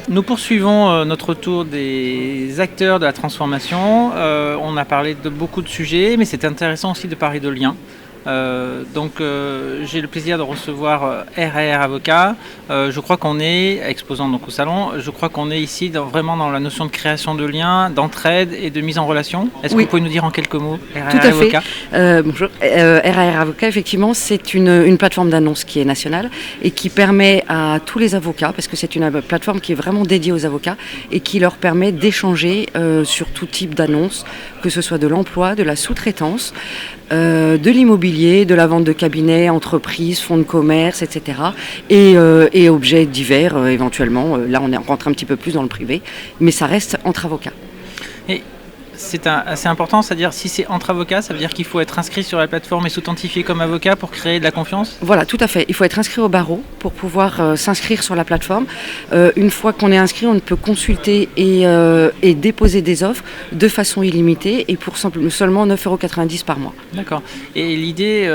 Nous poursuivons notre tour des acteurs de la transformation. On a parlé de beaucoup de sujets, mais c'est intéressant aussi de parler de liens. J'ai le plaisir de recevoir RAR Avocat. Je crois qu'on est, exposant donc au salon, je crois qu'on est ici vraiment dans la notion de création de liens, d'entraide et de mise en relation. Est-ce que vous pouvez nous dire en quelques mots RAR Tout à Avocat? Bonjour. RAR Avocat, effectivement, c'est une plateforme d'annonce qui est nationale et qui permet à tous les avocats, parce que c'est une plateforme qui est vraiment dédiée aux avocats et qui leur permet d'échanger sur tout type d'annonces, que ce soit de l'emploi, de la sous-traitance, de l'immobilier, de la vente de cabinets, entreprises, fonds de commerce, etc. Et objets divers éventuellement. Là, on rentre un petit peu plus dans le privé, mais ça reste entre avocats. Et c'est assez important, c'est-à-dire si c'est entre avocats, ça veut dire qu'il faut être inscrit sur la plateforme et s'authentifier comme avocat pour créer de la confiance? Voilà, tout à fait. Il faut être inscrit au barreau pour pouvoir s'inscrire sur la plateforme. Une fois qu'on est inscrit, on peut consulter et déposer des offres de façon illimitée et pour seulement 9,90 € par mois. D'accord. Et l'idée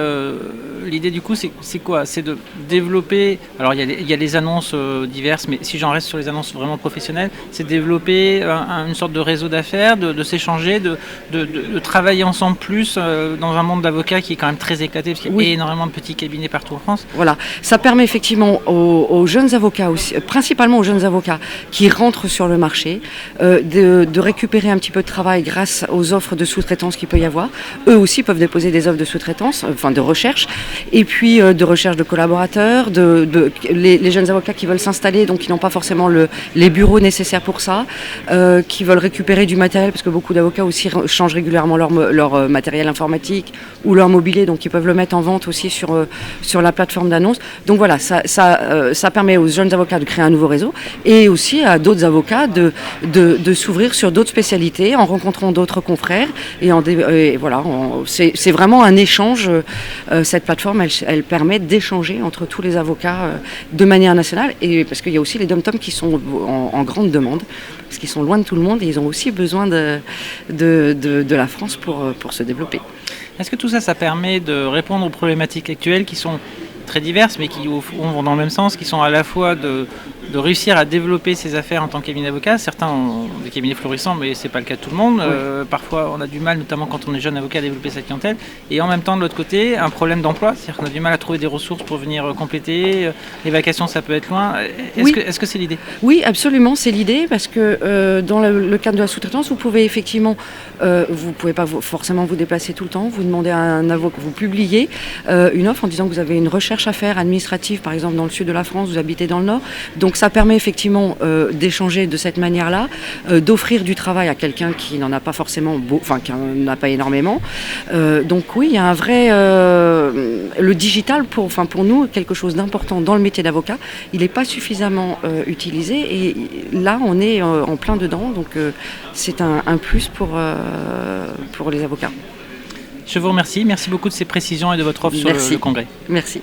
du coup, c'est quoi? C'est de développer, alors il y a les annonces diverses, mais si j'en reste sur les annonces vraiment professionnelles, c'est de développer une sorte de réseau d'affaires, de s'échanger, de travailler ensemble plus dans un monde d'avocats qui est quand même très éclaté, parce qu'il y a énormément de petits cabinets partout en France. Voilà, ça permet effectivement aux jeunes avocats, aussi, principalement aux jeunes avocats qui rentrent sur le marché, de récupérer un petit peu de travail grâce aux offres de sous-traitance qu'il peut y avoir. Eux aussi peuvent déposer des offres de sous-traitance, enfin de recherche, et puis de recherche de collaborateurs, les jeunes avocats qui veulent s'installer, donc qui n'ont pas forcément les bureaux nécessaires pour ça, qui veulent récupérer du matériel, parce que beaucoup d'avocats aussi changent régulièrement leur matériel informatique ou leur mobilier, donc ils peuvent le mettre en vente aussi sur la plateforme d'annonce. Donc voilà, ça permet aux jeunes avocats de créer un nouveau réseau et aussi à d'autres avocats de s'ouvrir sur d'autres spécialités en rencontrant d'autres confrères. Et voilà, c'est vraiment un échange. Cette plateforme, elle permet d'échanger entre tous les avocats de manière nationale, et parce qu'il y a aussi les dom-toms qui sont en grande demande, parce qu'ils sont loin de tout le monde et ils ont aussi besoin de la France pour se développer. Est-ce que tout ça, ça permet de répondre aux problématiques actuelles qui sont très diverses, mais qui au fond vont dans le même sens, qui sont à la fois de réussir à développer ses affaires en tant que cabinet d'avocat? Certains ont des cabinets florissants, mais c'est pas le cas de tout le monde. Oui. Parfois, on a du mal, notamment quand on est jeune avocat, à développer sa clientèle. Et en même temps, de l'autre côté, un problème d'emploi, c'est-à-dire qu'on a du mal à trouver des ressources pour venir compléter. Les vacations, ça peut être loin. Est-ce que c'est l'idée? Oui, absolument, c'est l'idée, parce que dans le cadre de la sous-traitance, vous pouvez effectivement, vous pouvez pas forcément vous déplacer tout le temps. Vous demandez à un avocat, vous publiez une offre en disant que vous avez une recherche à faire administrative, par exemple dans le sud de la France, vous habitez dans le nord. Donc ça permet effectivement d'échanger de cette manière-là, d'offrir du travail à quelqu'un qui n'en a pas forcément, qui n'en a pas énormément. Donc oui, il y a un vrai... le digital, pour nous, quelque chose d'important dans le métier d'avocat, il n'est pas suffisamment utilisé, et là on est en plein dedans, donc c'est un plus pour les avocats. Je vous remercie. Merci beaucoup de ces précisions et de votre offre sur le congrès. Merci.